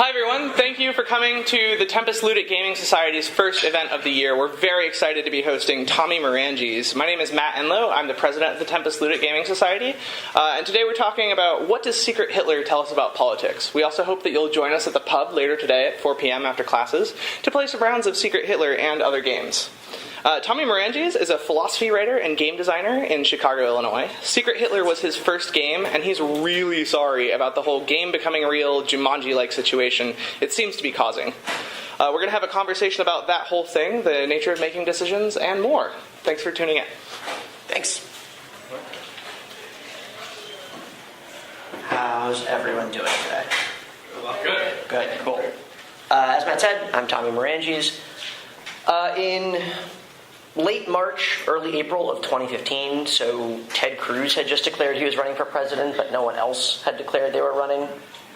Hi everyone, thank you for coming to the Tempus Ludit Gaming Society's first event of the year. We're very excited to be hosting Tommy Maranges. My name is Matt Enlow, I'm the president of the Tempus Ludit Gaming Society, and today we're talking about what does Secret Hitler tell us about politics. We also hope that you'll join us at the pub later today at 4 p.m. after classes to play some rounds of Secret Hitler and other games. Tommy Maranges is a philosophy writer and game designer in Chicago, Illinois. Secret Hitler was his first game, and he's really sorry about the whole game becoming real, Jumanji-like situation it seems to be causing. We're going to have a conversation about that whole thing, the nature of making decisions, and more. Thanks for tuning in. Thanks. How's everyone doing today? Good. Good, cool. As Matt said, I'm Tommy Maranges. In late March, early April of 2015, so Ted Cruz had just declared he was running for president, but no one else had declared they were running.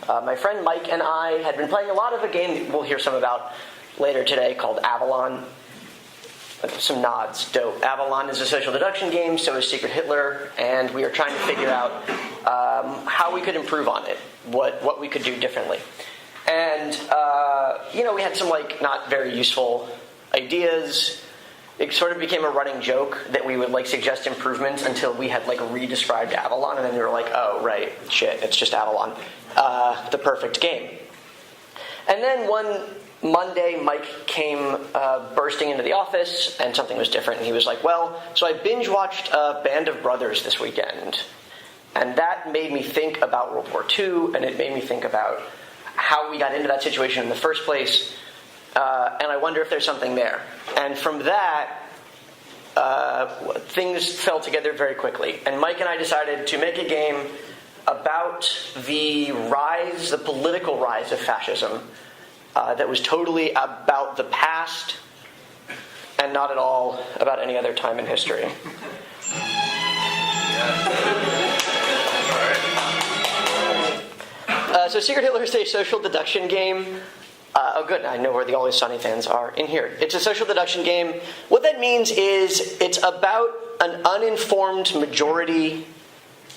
My friend Mike and I had been playing a lot of a game that we'll hear some about later today called Avalon. Some nods, dope. Avalon is a social deduction game, so is Secret Hitler, and we are trying to figure out how we could improve on it, what we could do differently. And, we had some, not very useful ideas. It sort of became a running joke that we would suggest improvements until we had re-described Avalon, and then we were like, oh right, shit, it's just Avalon, the perfect game. And then one Monday, Mike came bursting into the office, and something was different, and he was like, well, so I binge watched Band of Brothers this weekend, and that made me think about World War II, and it made me think about how we got into that situation in the first place. And I wonder if there's something there. And from that, things fell together very quickly. And Mike and I decided to make a game about the political rise of fascism that was totally about the past and not at all about any other time in history. So Secret Hitler is a social deduction game. Oh good, I know where the Always Sunny fans are, in here. It's a social deduction game. What that means is it's about an uninformed majority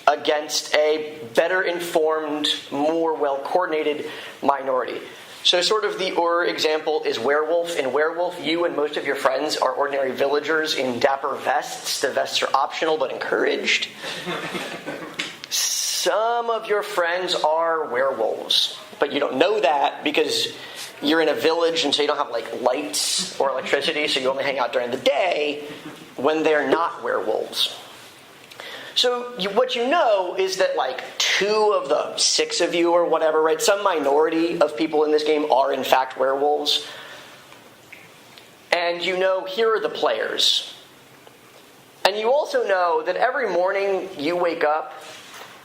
against a better informed, more well-coordinated minority. So sort of the example is Werewolf. In Werewolf, you and most of your friends are ordinary villagers in dapper vests. The vests are optional but encouraged. Some of your friends are werewolves, but you don't know that because you're in a village and so you don't have lights or electricity, so you only hang out during the day when they're not werewolves. So what you know is that 2 of the 6 of you or whatever, right, some minority of people in this game are in fact werewolves. And you know here are the players. And you also know that every morning you wake up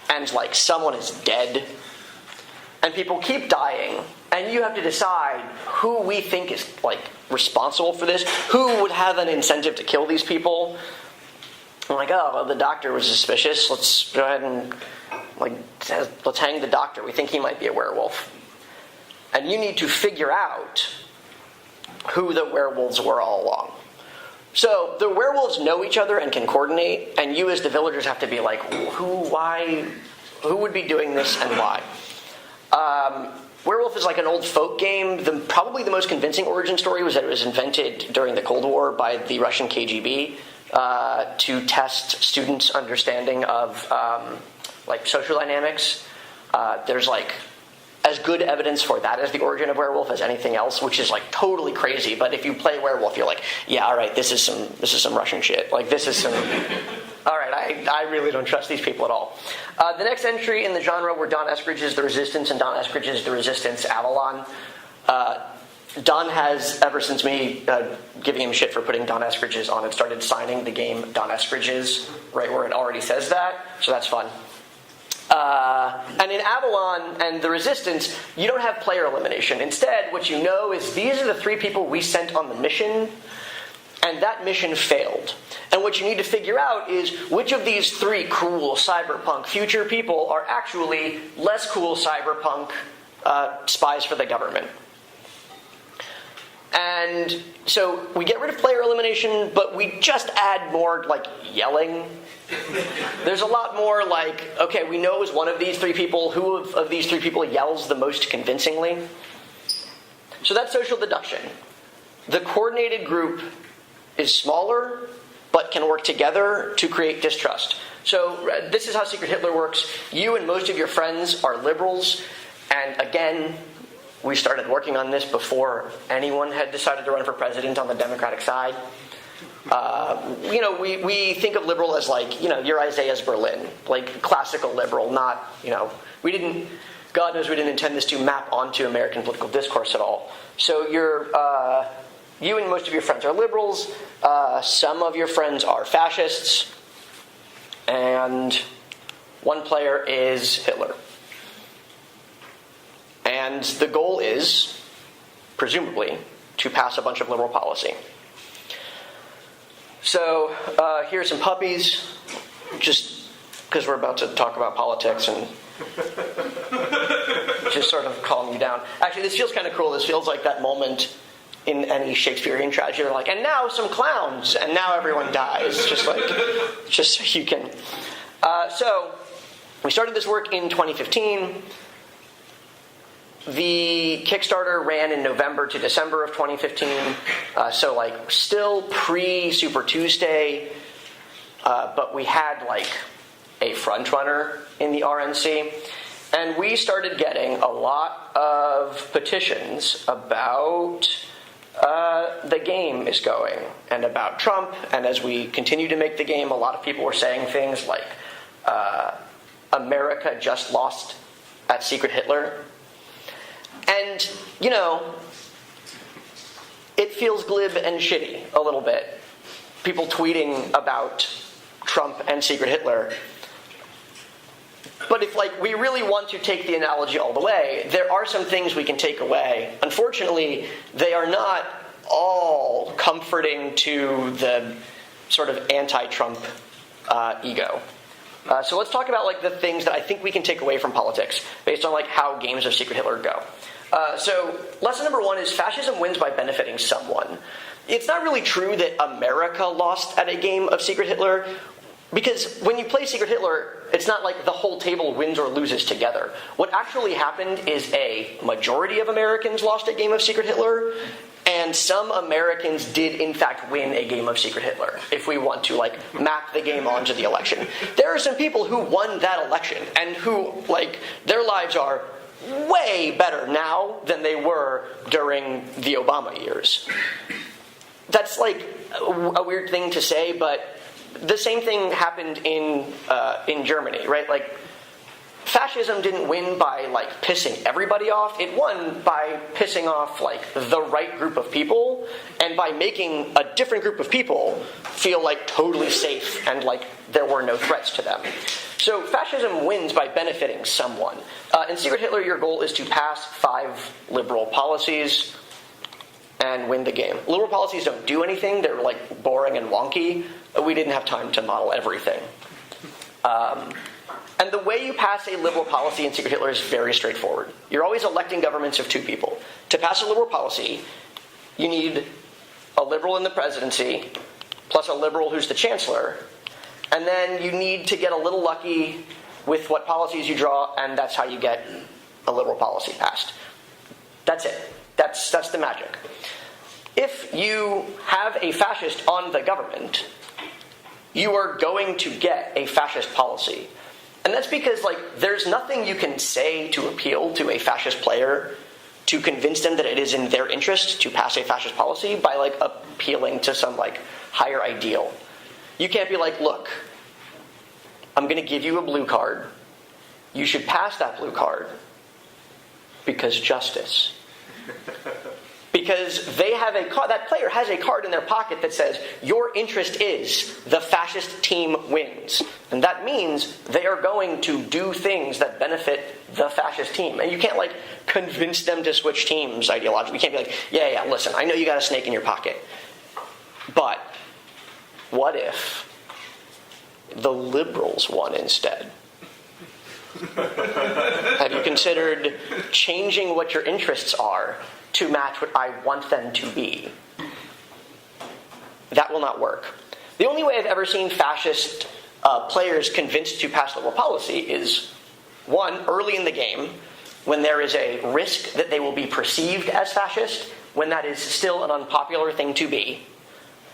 and someone is dead and people keep dying. And you have to decide who we think is, responsible for this. Who would have an incentive to kill these people? I'm the doctor was suspicious. Let's go ahead and, let's hang the doctor. We think he might be a werewolf. And you need to figure out who the werewolves were all along. So the werewolves know each other and can coordinate, and you as the villagers have to be who would be doing this and why? Werewolf is an old folk game. Probably the most convincing origin story was that it was invented during the Cold War by the Russian KGB to test students' understanding of social dynamics. There's as good evidence for that as the origin of Werewolf as anything else, which is totally crazy. But if you play Werewolf, you're yeah, all right, this is some Russian shit. This is some. All right, I really don't trust these people at all. The next entry in the genre were Don Eskridge's The Resistance and Don Eskridge's The Resistance Avalon. Don has, ever since me giving him shit for putting Don Eskridge's on it, started signing the game Don Eskridge's, right where it already says that, so that's fun. And in Avalon and The Resistance, you don't have player elimination. Instead, what you know is these are the 3 people we sent on the mission, and that mission failed. And what you need to figure out is which of these 3 cool cyberpunk future people are actually less cool cyberpunk spies for the government. And so we get rid of player elimination, but we just add more, like, yelling. There's a lot more, like, okay, we know as one of these three people, who of these three people yells the most convincingly. So that's social deduction. The coordinated group is smaller, but can work together to create distrust. So this is how Secret Hitler works. You and most of your friends are liberals, and again, we started working on this before anyone had decided to run for president on the Democratic side. We think of liberal as like, your Isaiah's Berlin, like classical liberal, not, God knows we didn't intend this to map onto American political discourse at all. So you and most of your friends are liberals, some of your friends are fascists, and one player is Hitler. And the goal is, presumably, to pass a bunch of liberal policy. So here's some puppies, just because we're about to talk about politics and just sort of calm you down. Actually, this feels kind of cruel. This feels like that moment in any Shakespearean tragedy. They're like, and now some clowns, and now everyone dies. Just so you can. So we started this work in 2015. The Kickstarter ran in November to December of 2015, so like still pre-Super Tuesday, but we had like a front runner in the RNC, and we started getting a lot of petitions about the game is going, and about Trump, and as we continue to make the game, a lot of people were saying things like, America just lost at Secret Hitler. And, it feels glib and shitty a little bit. People tweeting about Trump and Secret Hitler. But if, we really want to take the analogy all the way, there are some things we can take away. Unfortunately, they are not all comforting to the sort of anti-Trump ego. So let's talk about, the things that I think we can take away from politics based on, how games of Secret Hitler go. So lesson number one is fascism wins by benefiting someone. It's not really true that America lost at a game of Secret Hitler, because when you play Secret Hitler, it's not like the whole table wins or loses together. What actually happened is a majority of Americans lost a game of Secret Hitler, and some Americans did in fact win a game of Secret Hitler, if we want to map the game onto the election. There are some people who won that election, and who, their lives are way better now than they were during the Obama years. That's a weird thing to say, but the same thing happened in Germany, right? Fascism didn't win by pissing everybody off. It won by pissing off the right group of people, and by making a different group of people feel totally safe and there were no threats to them. So fascism wins by benefiting someone. In Secret Hitler, your goal is to pass 5 liberal policies and win the game. Liberal policies don't do anything. They're boring and wonky. We didn't have time to model everything. And the way you pass a liberal policy in Secret Hitler is very straightforward. You're always electing governments of 2 people. To pass a liberal policy, you need a liberal in the presidency, plus a liberal who's the chancellor, and then you need to get a little lucky with what policies you draw, and that's how you get a liberal policy passed. That's it. That's the magic. If you have a fascist on the government, you are going to get a fascist policy. And that's because, there's nothing you can say to appeal to a fascist player to convince them that it is in their interest to pass a fascist policy by, appealing to some, higher ideal. You can't be look, I'm going to give you a blue card. You should pass that blue card because justice. Because they have a card, that player has a card in their pocket that says, your interest is the fascist team wins. And that means they are going to do things that benefit the fascist team. And you can't, convince them to switch teams ideologically. You can't be yeah, listen, I know you got a snake in your pocket. But what if the liberals won instead? Have you considered changing what your interests are to match what I want them to be? That will not work. The only way I've ever seen fascist players convinced to pass liberal policy is, one, early in the game, when there is a risk that they will be perceived as fascist, when that is still an unpopular thing to be,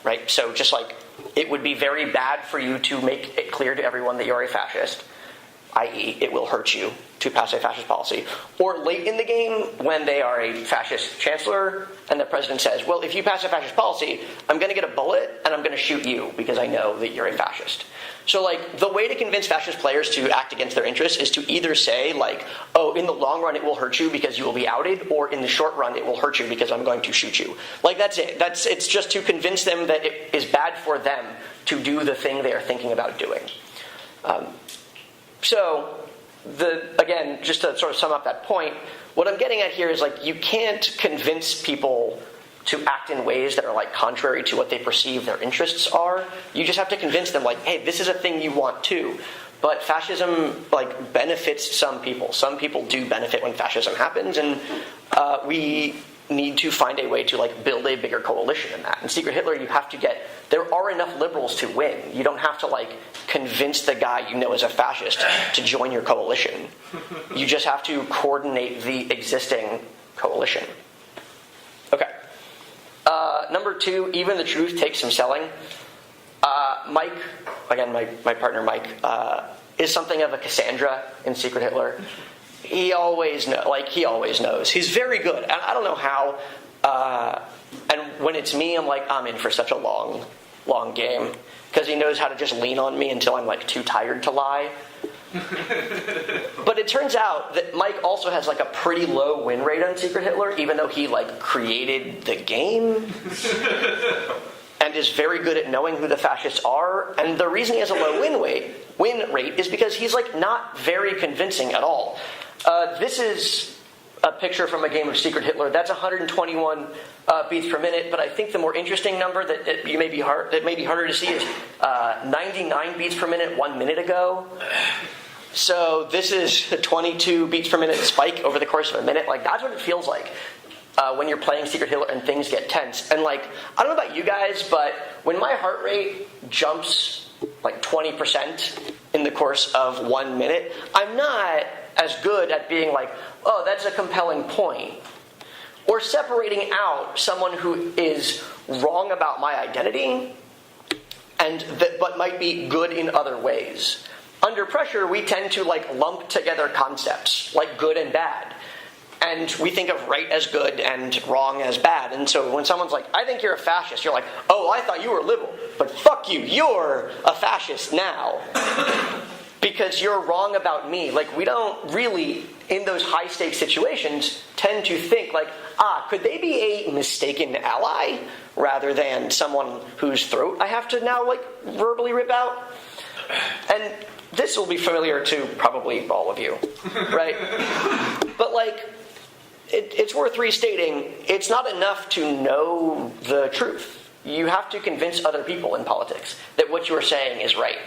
right? So just like, it would be very bad for you to make it clear to everyone that you're a fascist, i.e. it will hurt you to pass a fascist policy. Or late in the game, when they are a fascist chancellor, and the president says, well, if you pass a fascist policy, I'm going to get a bullet, and I'm going to shoot you, because I know that you're a fascist. So, like, the way to convince fascist players to act against their interests is to either say, like, oh, in the long run it will hurt you because you will be outed, or in the short run it will hurt you because I'm going to shoot you. Like, that's it. It's just to convince them that it is bad for them to do the thing they are thinking about doing. Again, just to sort of sum up that point, what I'm getting at here is, like, you can't convince people to act in ways that are, like, contrary to what they perceive their interests are. You just have to convince them, like, hey, this is a thing you want too. But fascism, like, benefits some people. Some people do benefit when fascism happens, and we need to find a way to, like, build a bigger coalition in that. In Secret Hitler, you have to there are enough liberals to win. You don't have to, like, convince the guy you know is a fascist to join your coalition. You just have to coordinate the existing coalition. Okay. Number two, even the truth takes some selling. Mike, again, my partner Mike, is something of a Cassandra in Secret Hitler. He always knows. He's very good. And I don't know how. And when it's me, I'm like, I'm in for such a long game. Because he knows how to just lean on me until I'm, like, too tired to lie. But it turns out that Mike also has, like, a pretty low win rate on Secret Hitler, even though he, like, created the game. And is very good at knowing who the fascists are. And the reason he has a low win rate is because he's, like, not very convincing at all. This is a picture from a game of Secret Hitler. That's 121 beats per minute, but I think the more interesting number that may be harder to see is 99 beats per minute 1 minute ago. So this is a 22 beats per minute spike over the course of a minute. Like, that's what it feels like when you're playing Secret Hitler and things get tense. And, like, I don't know about you guys, but when my heart rate jumps like 20% in the course of 1 minute, I'm not as good at being like, oh, that's a compelling point. Or separating out someone who is wrong about my identity but might be good in other ways. Under pressure, we tend to, like, lump together concepts, like good and bad. And we think of right as good and wrong as bad. And so when someone's like, I think you're a fascist, you're like, oh, I thought you were liberal. But fuck you, you're a fascist now. Because you're wrong about me. Like, we don't really, in those high-stakes situations, tend to think, like, could they be a mistaken ally rather than someone whose throat I have to now, like, verbally rip out? And this will be familiar to probably all of you, right? But, like, it's worth restating, it's not enough to know the truth. You have to convince other people in politics that what you are saying is right.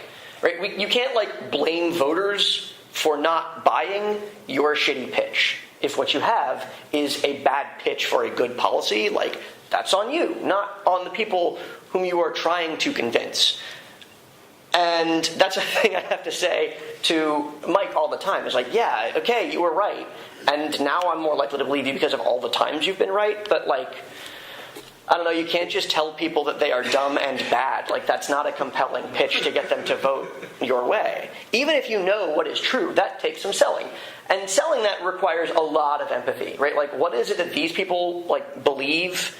Right? You can't, like, blame voters for not buying your shitty pitch. If what you have is a bad pitch for a good policy, like, that's on you, not on the people whom you are trying to convince. And that's a thing I have to say to Mike all the time. It's like, yeah, okay, you were right. And now I'm more likely to believe you because of all the times you've been right. But, like, I don't know, you can't just tell people that they are dumb and bad. Like, that's not a compelling pitch to get them to vote your way. Even if you know what is true, that takes some selling. And selling that requires a lot of empathy, right? Like, what is it that these people, like, believe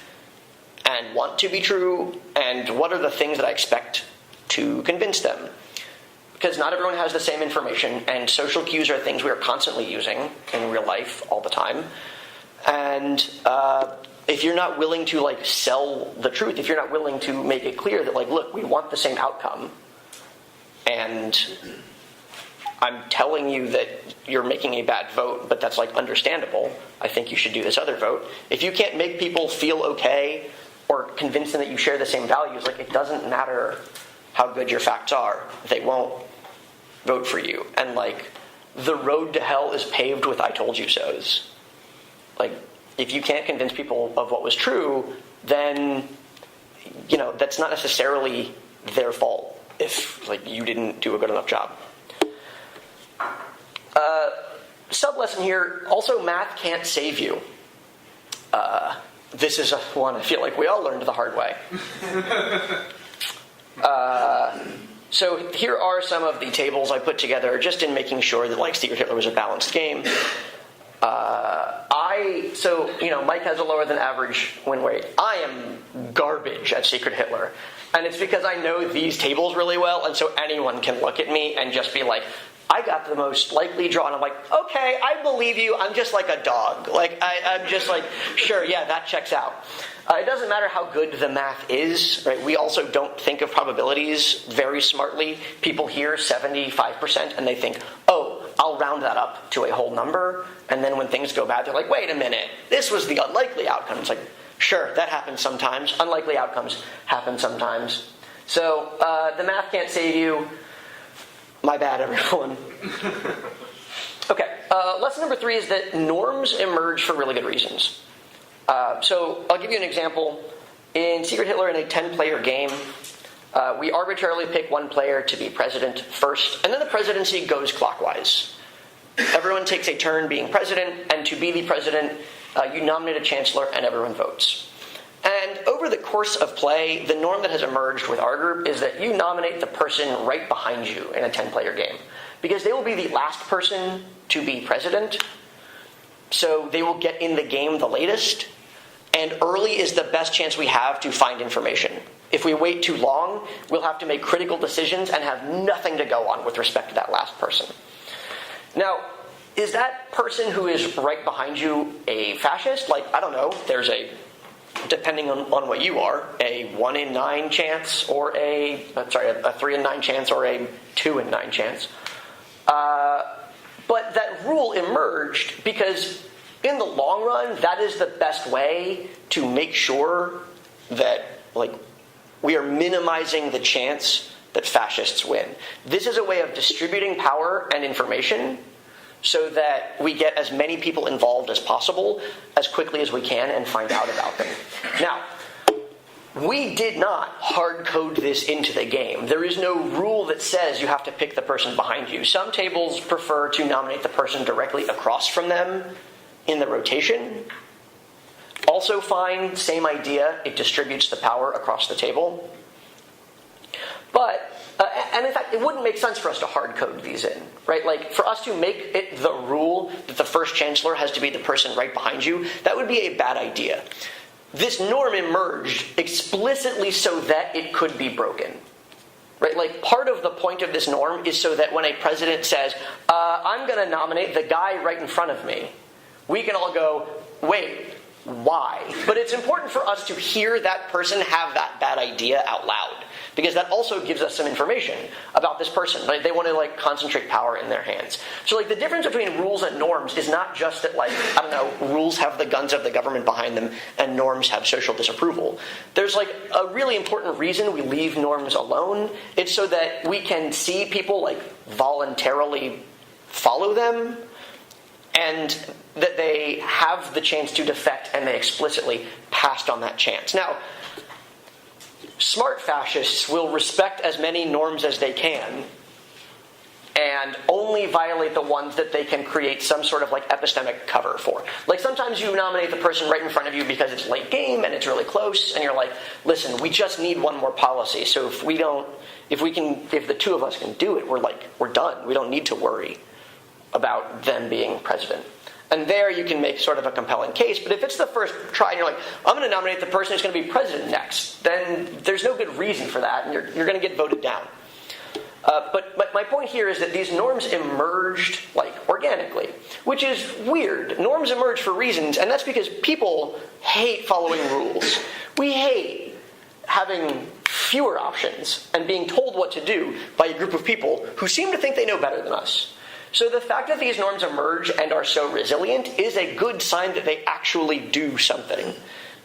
and want to be true? And what are the things that I expect to convince them? Because not everyone has the same information, and social cues are things we are constantly using in real life all the time. And if you're not willing to, like, sell the truth, if you're not willing to make it clear that, like, look, we want the same outcome, and I'm telling you that you're making a bad vote, but that's, like, understandable. I think you should do this other vote. If you can't make people feel okay or convince them that you share the same values, like, it doesn't matter how good your facts are. They won't vote for you. And, like, the road to hell is paved with I told you so's. Like, if you can't convince people of what was true, then, that's not necessarily their fault if, you didn't do a good enough job. Sub-lesson here, also math can't save you. This is one I feel like we all learned the hard way. So here are some of the tables I put together just in making sure that Secret Hitler was a balanced game. Mike has a lower than average win rate. I am garbage at Secret Hitler. And it's because I know these tables really well, and so anyone can look at me and just be like, I got the most likely draw, and I'm like, okay, I believe you, I'm just like a dog. I'm just like, sure, yeah, that checks out. It doesn't matter how good the math is, right? We also don't think of probabilities very smartly. People hear 75% and they think, oh, I'll round that up to a whole number. And then when things go bad, they're like, wait a minute, this was the unlikely outcome. It's like, sure, that happens sometimes. Unlikely outcomes happen sometimes. So the math can't save you. My bad, everyone. Okay, lesson number 3 is that norms emerge for really good reasons. So I'll give you an example. In Secret Hitler, in a 10-player game, we arbitrarily pick one player to be president first, and then the presidency goes clockwise. Everyone takes a turn being president, and to be the president, you nominate a chancellor, and everyone votes. And over the course of play, the norm that has emerged with our group is that you nominate the person right behind you in a 10-player game, because they will be the last person to be president, so they will get in the game the latest, and early is the best chance we have to find information. If we wait too long, we'll have to make critical decisions and have nothing to go on with respect to that last person. Now, is that person who is right behind you a fascist? I don't know, there's depending on what you are, a 1 in 9 chance or a 3 in 9 chance or a 2 in 9 chance. But that rule emerged because in the long run, that is the best way to make sure that we are minimizing the chance that fascists win. This is a way of distributing power and information so that we get as many people involved as possible as quickly as we can and find out about them. Now, we did not hard code this into the game. There is no rule that says you have to pick the person behind you. Some tables prefer to nominate the person directly across from them in the rotation. Also fine, same idea, it distributes the power across the table. But, and in fact, it wouldn't make sense for us to hard code these in, right? For us to make it the rule that the first chancellor has to be the person right behind you, that would be a bad idea. This norm emerged explicitly so that it could be broken. Right? Part of the point of this norm is so that when a president says, I'm going to nominate the guy right in front of me, we can all go, wait, why? But it's important for us to hear that person have that bad idea out loud, because that also gives us some information about this person. They want to concentrate power in their hands. So the difference between rules and norms is not just that rules have the guns of the government behind them and norms have social disapproval. There's a really important reason we leave norms alone. It's so that we can see people voluntarily follow them, and that they have the chance to defect and they explicitly passed on that chance. Now, smart fascists will respect as many norms as they can and only violate the ones that they can create some sort of epistemic cover for. Sometimes you nominate the person right in front of you because it's late game and it's really close, and you're like, listen, we just need one more policy. So if the two of us can do it, we're done. We don't need to worry about them being president. And there you can make sort of a compelling case. But if it's the first try and you're like, I'm going to nominate the person who's going to be president next, then there's no good reason for that, and you're going to get voted down. But my point here is that these norms emerged organically, which is weird. Norms emerge for reasons, and that's because people hate following rules. We hate having fewer options and being told what to do by a group of people who seem to think they know better than us. So the fact that these norms emerge and are so resilient is a good sign that they actually do something,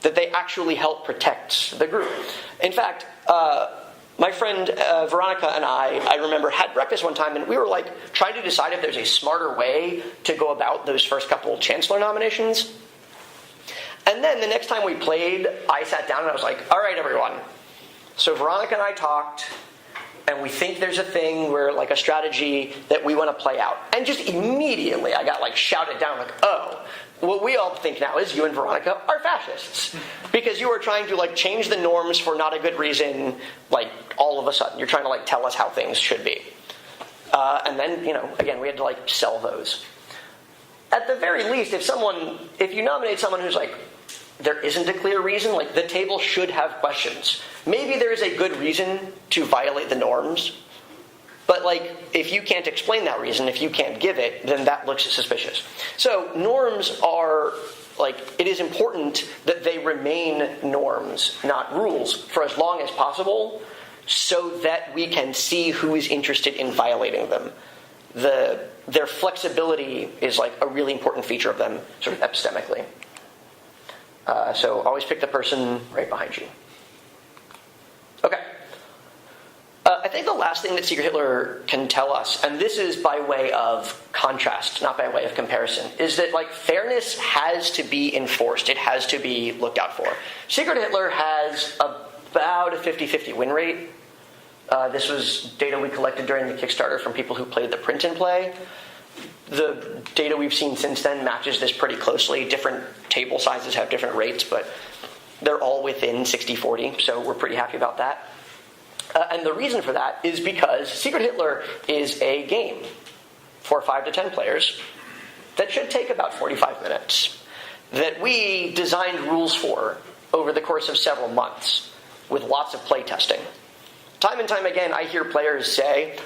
that they actually help protect the group. In fact, my friend Veronica and I remember, had breakfast one time, and we were like trying to decide if there's a smarter way to go about those first couple chancellor nominations. And then the next time we played, I sat down and I was like, all right, everyone. So Veronica and I talked, and we think there's a thing where, like, a strategy that we want to play out. And just immediately I got, like, shouted down, like, oh, what we all think now is you and Veronica are fascists. Because you are trying to, like, change the norms for not a good reason, like, all of a sudden. You're trying to, like, tell us how things should be. And then, again, we had to, like, sell those. At the very least, if you nominate someone who's, like, there isn't a clear reason, like, the table should have questions. Maybe there is a good reason to violate the norms, but, like, if you can't explain that reason, if you can't give it, then that looks suspicious. So norms are, like, it is important that they remain norms, not rules, for as long as possible, so that we can see who is interested in violating them. Their flexibility is, like, a really important feature of them, sort of epistemically. So always pick the person right behind you. Okay. I think the last thing that Secret Hitler can tell us, and this is by way of contrast, not by way of comparison, is that, like, fairness has to be enforced. It has to be looked out for. Secret Hitler has about a 50-50 win rate. This was data we collected during the Kickstarter from people who played the print and play. The data we've seen since then matches this pretty closely. Different table sizes have different rates, but they're all within 60-40, so we're pretty happy about that. And the reason for that is because Secret Hitler is a game for 5 to 10 players that should take about 45 minutes, that we designed rules for over the course of several months with lots of play testing. Time and time again, I hear players say,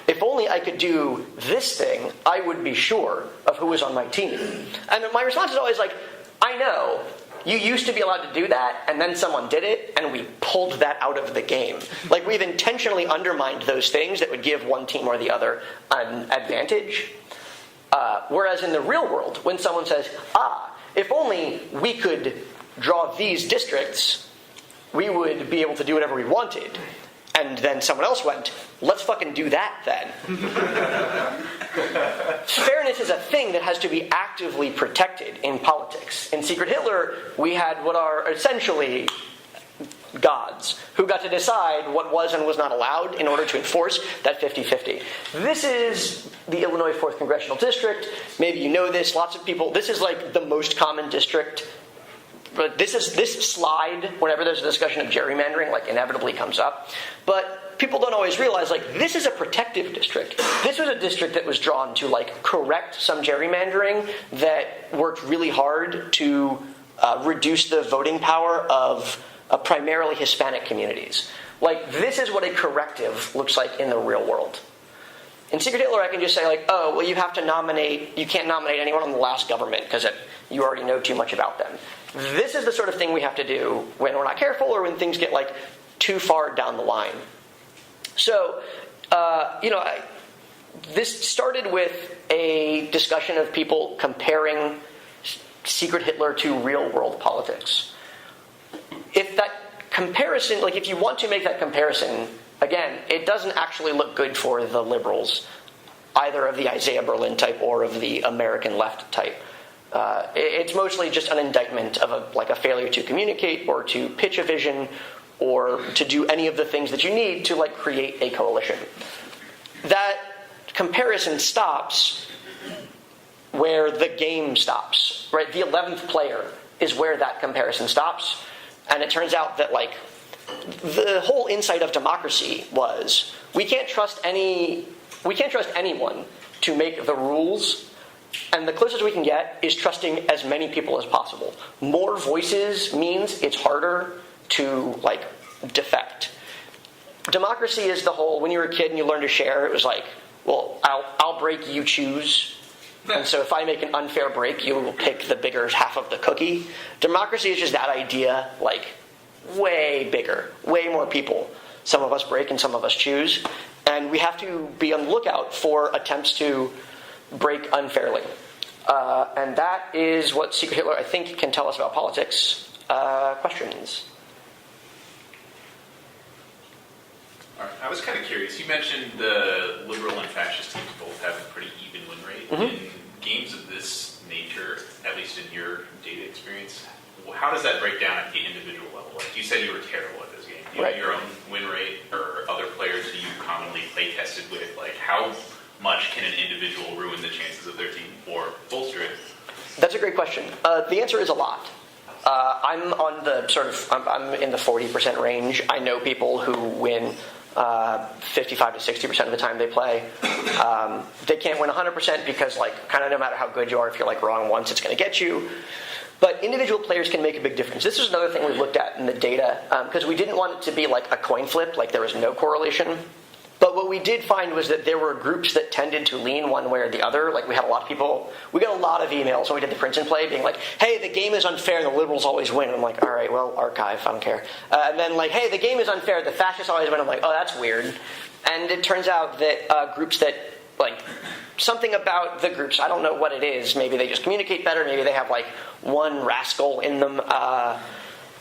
if only I could do this thing, I would be sure of who was on my team. And my response is always like, I know. You used to be allowed to do that, and then someone did it, and we pulled that out of the game. Like, we've intentionally undermined those things that would give one team or the other an advantage. Whereas in the real world, when someone says, if only we could draw these districts, we would be able to do whatever we wanted. And then someone else went, let's fucking do that then. Fairness is a thing that has to be actively protected in politics. In Secret Hitler, we had what are essentially gods who got to decide what was and was not allowed in order to enforce that 50-50. This is the Illinois 4th Congressional District. Maybe you know this. Lots of people. This is like the most common district. But this slide, whenever there's a discussion of gerrymandering, like, inevitably comes up. But people don't always realize, like, this is a protective district. This was a district that was drawn to, like, correct some gerrymandering that worked really hard to reduce the voting power of primarily Hispanic communities. Like, this is what a corrective looks like in the real world. In Secret Hitler, I can just say, like, you you can't nominate anyone on the last government because you already know too much about them. This is the sort of thing we have to do when we're not careful or when things get, like, too far down the line. So, this started with a discussion of people comparing Secret Hitler to real-world politics. If that comparison, like, if you want to make that comparison, again, it doesn't actually look good for the liberals, either of the Isaiah Berlin type or of the American left type. It's mostly just an indictment of a failure to communicate or to pitch a vision or to do any of the things that you need to, like, create a coalition. That comparison stops where the game stops, right? The 11th player is where that comparison stops. And it turns out that, like, the whole insight of democracy was we can't trust anyone to make the rules. And the closest we can get is trusting as many people as possible. More voices means it's harder to, like, defect. Democracy is the whole, when you were a kid and you learned to share, it was like, well, I'll break, you choose. And so if I make an unfair break, you will pick the bigger half of the cookie. Democracy is just that idea, like, way bigger, way more people. Some of us break and some of us choose. And we have to be on the lookout for attempts to break unfairly. And that is what Secret Hitler, I think, can tell us about politics. Questions? I was kind of curious. You mentioned the liberal and fascist teams both have a pretty even win rate. In games of this nature, at least in your data experience, how does that break down at the individual level? Like you said, you were terrible at this game. Do you have your own win rate, or other players who you commonly play tested with? Like, how much can an individual ruin the chances of their team or bolster it? That's a great question. The answer is a lot. I'm on the I'm in the 40% range. I know people who win 55 to 60% of the time they play. They can't win 100% because, like, kind of no matter how good you are, if you're like wrong once, it's going to get you. But individual players can make a big difference. This is another thing we looked at in the data, because we didn't want it to be like a coin flip, like there was no correlation. But what we did find was that there were groups that tended to lean one way or the other. Like, we had a lot of people, we got a lot of emails when we did the print and play being like, hey, the game is unfair, the liberals always win. I'm like, all right, well, archive, I don't care. And then like, hey, the game is unfair, the fascists always win. I'm like, oh, that's weird. And it turns out that groups that, like, something about the groups, I don't know what it is. Maybe they just communicate better. Maybe they have like one rascal in them.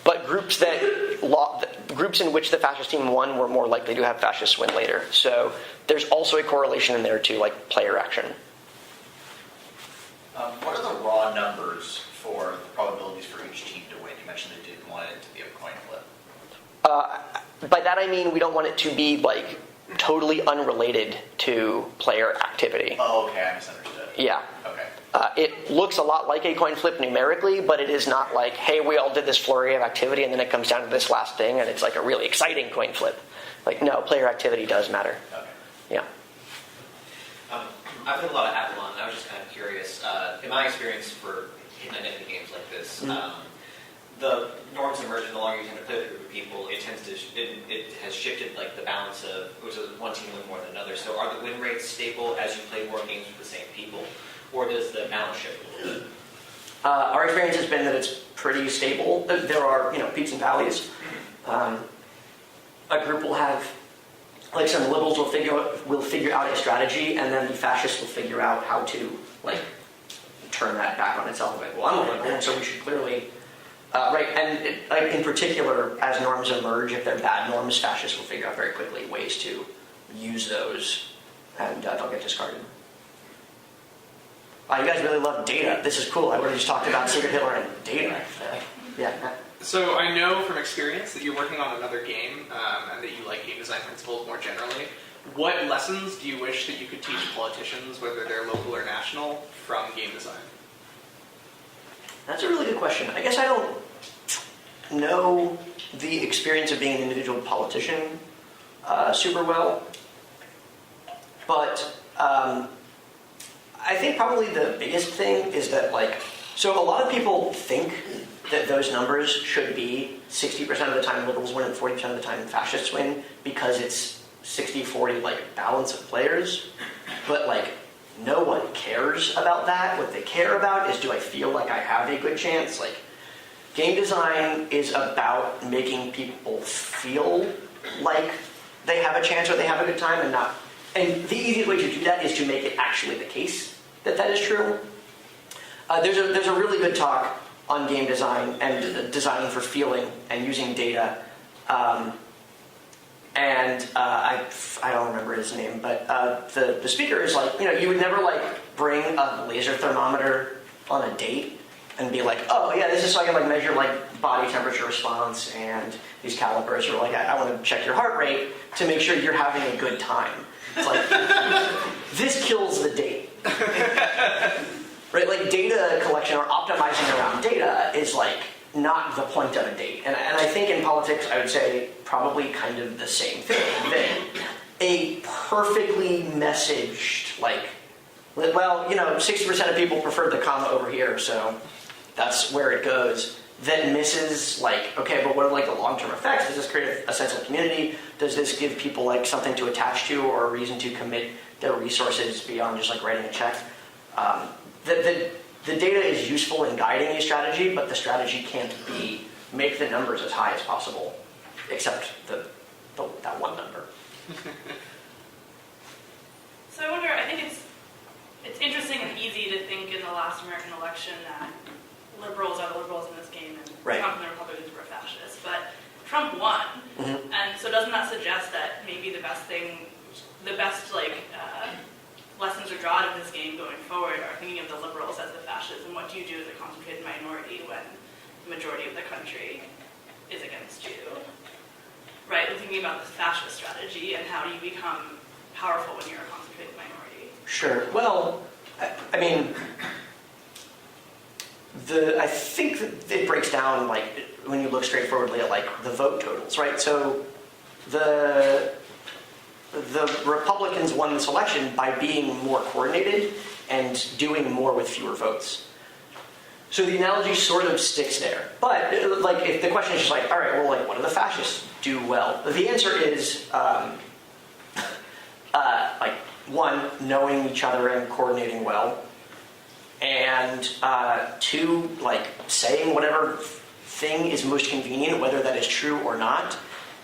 But groups in which the fascist team won were more likely to have fascists win later. So there's also a correlation in there to like player action. What are the raw numbers for the probabilities for each team to win? You mentioned they didn't want it to be a coin flip. By that I mean we don't want it to be like totally unrelated to player activity. Oh, okay, I misunderstood. Yeah. Okay. It looks a lot like a coin flip numerically, but it is not like, hey, we all did this flurry of activity and then it comes down to this last thing and it's like a really exciting coin flip. Like, no, player activity does matter. Okay. Yeah. I've played a lot of Avalon. I was just kind of curious. In my experience for identity games like this, the norms emerge, and the longer you tend to play with a group of people, it has shifted like the balance of which is one team win more than another. So are the win rates stable as you play more games with the same people, or does the balance shift a little bit? Our experience has been that it's pretty stable. There are, peaks and valleys. A group will have, like, some liberals will figure out a strategy, and then the fascists will figure out how to, like, turn that back on itself. Like, well, I'm a liberal, so we should clearly, right? And in particular, as norms emerge, if they're bad norms, fascists will figure out very quickly ways to use those, and they'll get discarded. You guys really love data. This is cool. I would have just talked about Secret Hitler and data. Yeah. So I know from experience that you're working on another game and that you like game design principles more generally. What lessons do you wish that you could teach politicians, whether they're local or national, from game design? That's a really good question. I guess I don't know the experience of being an individual politician super well, but I think probably the biggest thing is that, like, so a lot of people think that those numbers should be 60% of the time liberals win and 40% of the time fascists win because it's 60-40, like, balance of players. But, like, no one cares about that. What they care about is, do I feel like I have a good chance? Like, game design is about making people feel like they have a chance or they have a good time and not. And the easiest way to do that is to make it actually the case that that is true. There's a really good talk on game design and designing for feeling and using data. I don't remember his name, but the speaker is like, you would never like bring a laser thermometer on a date and be like, oh yeah, this is so I can like measure like body temperature response and these calipers, or like I want to check your heart rate to make sure you're having a good time. It's like, this kills the date. Right, like data collection or optimizing around data is like not the point of a date. And I think in politics, I would say probably kind of the same thing. That a perfectly messaged, like, well, 60% of people prefer the comma over here, so that's where it goes. That misses, like, okay, but what are like the long-term effects? Does this create a sense of community? Does this give people like something to attach to or a reason to commit their resources beyond just like writing a check? The data is useful in guiding a strategy, but the strategy can't make the numbers as high as possible, except that one number. So I wonder, I think it's interesting and easy to think in the last American election that liberals are the liberals in this game and Trump and the Republicans were fascists, but Trump won, and so doesn't that suggest that maybe minority when the majority of the country is against you? Right, and thinking about the fascist strategy and how do you become powerful when you're a concentrated minority? Sure. Well, I mean, I think that it breaks down, like, when you look straightforwardly at, like, the vote totals, right? So the Republicans won this election by being more coordinated and doing more with fewer votes. So the analogy sort of sticks there. But, like, if the question is just like, all right, well, like, what do the fascists do well? The answer is, like, one, knowing each other and coordinating well. And two, like, saying whatever thing is most convenient, whether that is true or not.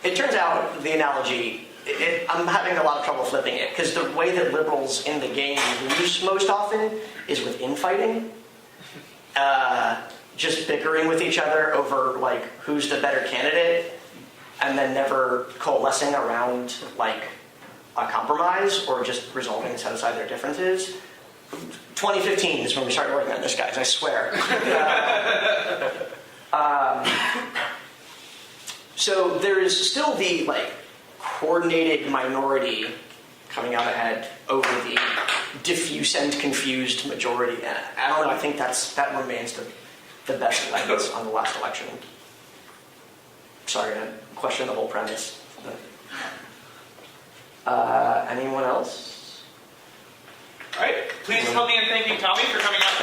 It turns out the analogy, I'm having a lot of trouble flipping it, because the way that liberals in the game lose most often is with infighting. Just bickering with each other over, like, who's the better candidate, and then never coalescing around, like, a compromise or just resolving to set aside their differences. 2015 is when we started working on this, guys, I swear. So there is still the, like, coordinated minority coming out ahead over the diffuse and confused majority. And I don't know, I think that remains the best lens on the last election. Sorry to question the whole premise. Anyone else? All right, please help me in thanking Tommy for coming out